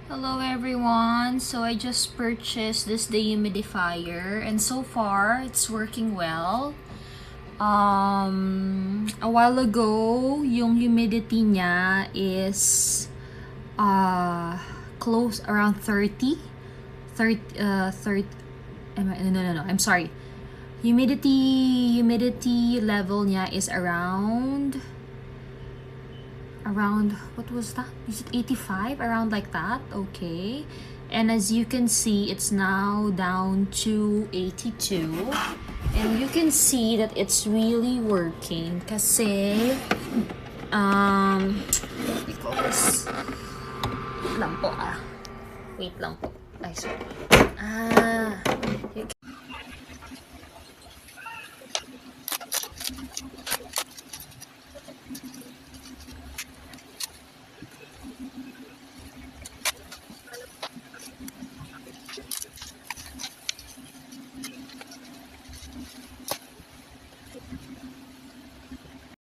Hello everyone, so I just purchased this dehumidifier and so far it's working well. A while ago, yung humidity niya is close around 30 no, I'm sorry. Humidity level niya is around what was that? Is it 85? Around like that. Okay. And as you can see, it's now down to 82. And you can see that it's really working kasi what do you call this? Wait lang po. Wait lang po. Ay, sorry.